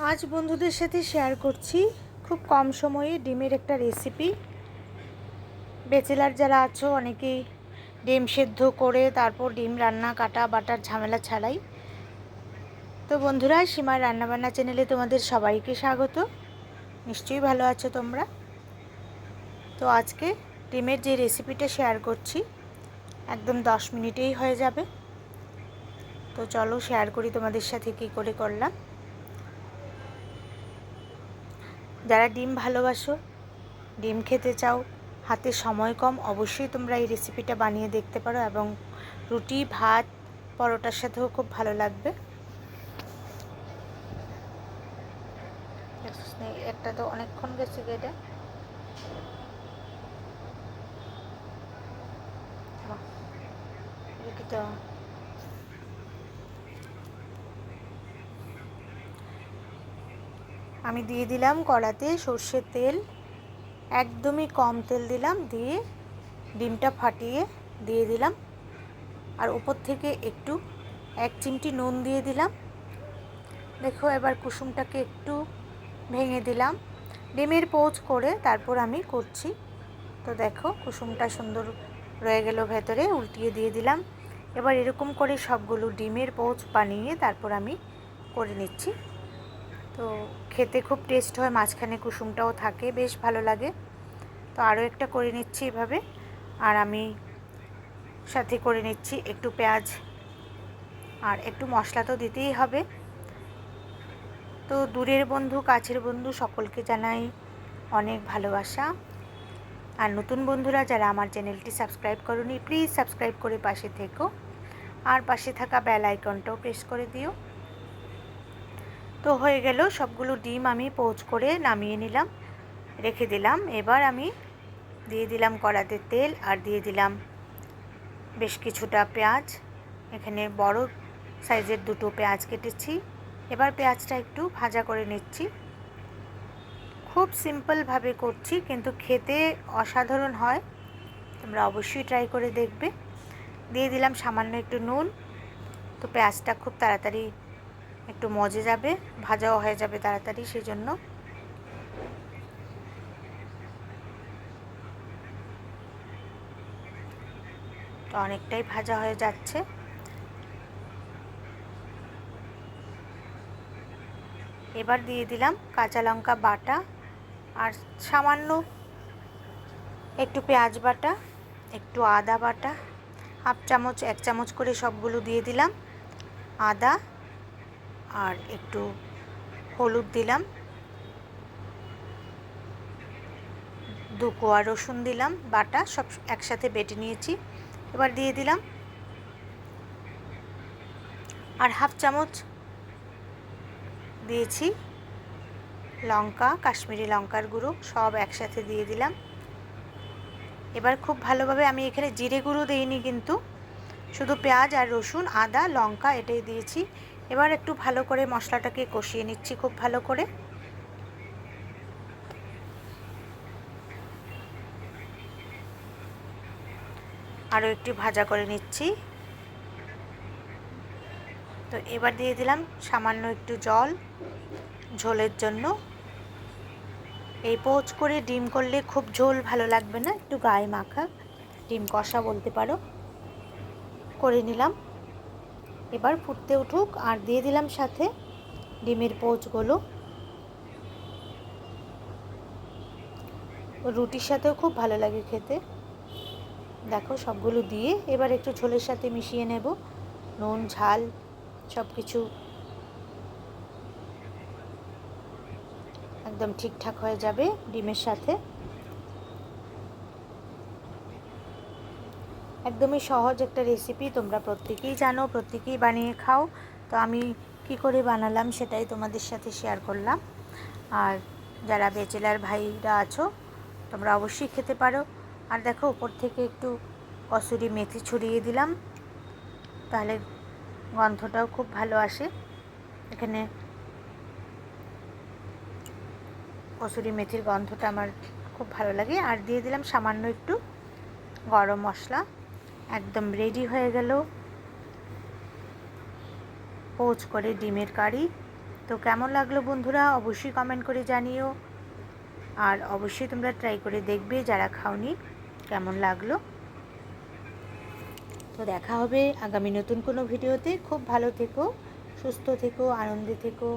আজ বন্ধুদের সাথে শেয়ার করছি খুব কম সময়ে ডিমের একটা রেসিপি। ব্যাচেলার যারা আছো অনেকেই ডিম সেদ্ধ করে তারপর ডিম রান্না কাটা বাটার ঝামেলা ছাড়াই। তো বন্ধুরা, সীমার রান্নাবান্না চ্যানেলে তোমাদের সবাইকে স্বাগত। নিশ্চয়ই ভালো আছো তোমরা। তো আজকে ডিমের যে রেসিপিটা শেয়ার করছি একদম 10 মিনিটেই হয়ে যাবে। তো চলো শেয়ার করি তোমাদের সাথে কী করে করলাম। যারা ডিম ভালোবাসো, ডিম খেতে চাও, হাতে সময় কম, অবশ্যই তোমরা এই রেসিপিটা বানিয়ে দেখতে পারো এবং রুটি ভাত পরোটার সাথেও খুব ভালো লাগবে। একটা তো অনেকক্ষণ গেছে এটা। আমি দিয়ে দিলাম কড়াতে সর্ষের তেল, একদমই কম তেল দিলাম, দিয়ে ডিমটা ফাটিয়ে দিয়ে দিলাম আর উপর থেকে একটু 1 চিমটি নুন দিয়ে দিলাম। দেখো এবার কুসুমটাকে একটু ভেঙে দিলাম, ডিমের পোচ করে তারপর আমি করছি। তো দেখো কুসুমটা সুন্দর রয়ে গেল ভেতরে, উল্টিয়ে দিয়ে দিলাম। এবার এরকম করে সবগুলো ডিমের পোচ বানিয়ে তারপর আমি করে নিচ্ছি। তো খেতে খুব টেস্ট হয়, মাঝখানে কুসুমটাও থাকে, বেশ ভালো লাগে। তো আরও একটা করে নিচ্ছি এভাবে। আর আমি সাথে করে নিচ্ছি একটু পেঁয়াজ আর একটু মশলা তো দিতেই হবে। তো দূরের বন্ধু কাছের বন্ধু সকলকে জানাই অনেক ভালোবাসা। আর নতুন বন্ধুরা যারা আমার চ্যানেলটি সাবস্ক্রাইব করোনি, প্লিজ সাবস্ক্রাইব করে পাশে থেকো আর পাশে থাকা বেল আইকনটাও প্রেস করে দিও। তো হয়ে গেল, সবগুলো ডিম আমি পোচ করে নামিয়ে নিলাম, রেখে দিলাম। এবার আমি দিয়ে দিলাম কড়াতে তেল আর দিয়ে দিলাম বেশ কিছুটা পেঁয়াজ। এখানে বড় সাইজের 2টো পেঁয়াজ কেটেছি। এবার পেঁয়াজটা একটু ভাজা করে নিচ্ছি। খুব সিম্পলভাবে করছি কিন্তু খেতে অসাধারণ হয়, তোমরা অবশ্যই ট্রাই করে দেখবে। দিয়ে দিলাম সামান্য একটু নুন। তো পেঁয়াজটা খুব তাড়াতাড়ি একটু মজে যাবে, ভাজাও হয়ে যাবে তাড়াতাড়ি, সেই জন্য। তো অনেকটাই ভাজা হয়ে যাচ্ছে। এবার দিয়ে দিলাম কাঁচা লঙ্কা বাটা আর সামান্য একটু পেঁয়াজ বাটা, একটু আদা বাটা, 1/2 চামচ 1 চামচ করে সবগুলো দিয়ে দিলাম। আদা আর একটু হলুদ দিলাম, 2 কোয়া রসুন দিলাম বাটা, সব একসাথে বেটে নিয়েছি। এবার দিয়ে দিলাম আর 1/2 চামচ দিয়েছি লঙ্কা, কাশ্মীরি লঙ্কার গুঁড়ো, সব একসাথে দিয়ে দিলাম। এবার খুব ভালোভাবে, আমি এখানে জিরে গুঁড়ো দিইনি কিন্তু, শুধু পেঁয়াজ আর রসুন আদা লঙ্কা এটাই দিয়েছি। এবার একটু ভালো করে মশলাটাকে কষিয়ে নিচ্ছি খুব ভালো করে। আরও একটু ভাজা করে নিচ্ছি। তো এবার দিয়ে দিলাম সামান্য একটু জল ঝোলের জন্য। এই পোচ করে ডিম করলে খুব ঝোল ভালো লাগবে না, একটু গায়ে মাখা ডিম কষা বলতে পারো করে নিলাম। এবার ফুটতে উঠুক আর দিয়ে দিলাম সাথে ডিমের পোচগুলো। রুটির সাথেও খুব ভালো লাগে খেতে। দেখো সবগুলো দিয়ে এবার একটু ঝোলের সাথে মিশিয়ে নেব, নুন ঝাল সব কিছু একদম ঠিকঠাক হয়ে যাবে ডিমের সাথে। একদমই সহজ একটা রেসিপি, তোমরা প্রত্যেকেই জানো, প্রত্যেকেই বানিয়ে খাও। তো আমি কি করে বানালাম সেটাই তোমাদের সাথে শেয়ার করলাম। আর যারা ব্যাচেলার ভাইরা আছো তোমরা অবশ্যই খেতে পারো। আর দেখো উপর থেকে একটু কসুরি মেথি ছড়িয়ে দিলাম, তাহলে গন্ধটাও খুব ভালো আসে। এখানে কসুরি মেথির গন্ধটা আমার খুব ভালো লাগে। আর দিয়ে দিলাম সামান্য একটু গরম মশলা। একদম রেডি হয়ে গেল পোচ করে ডিমের কারি। তো কেমন লাগলো বন্ধুরা অবশ্যই কমেন্ট করে জানিও, আর অবশ্যই তোমরা ট্রাই করে দেখবে যারা খাওনি কেমন লাগলো। তো দেখা হবে আগামী নতুন কোনো ভিডিওতে। খুব ভালো থেকো, সুস্থ থেকো, আনন্দে থেকো।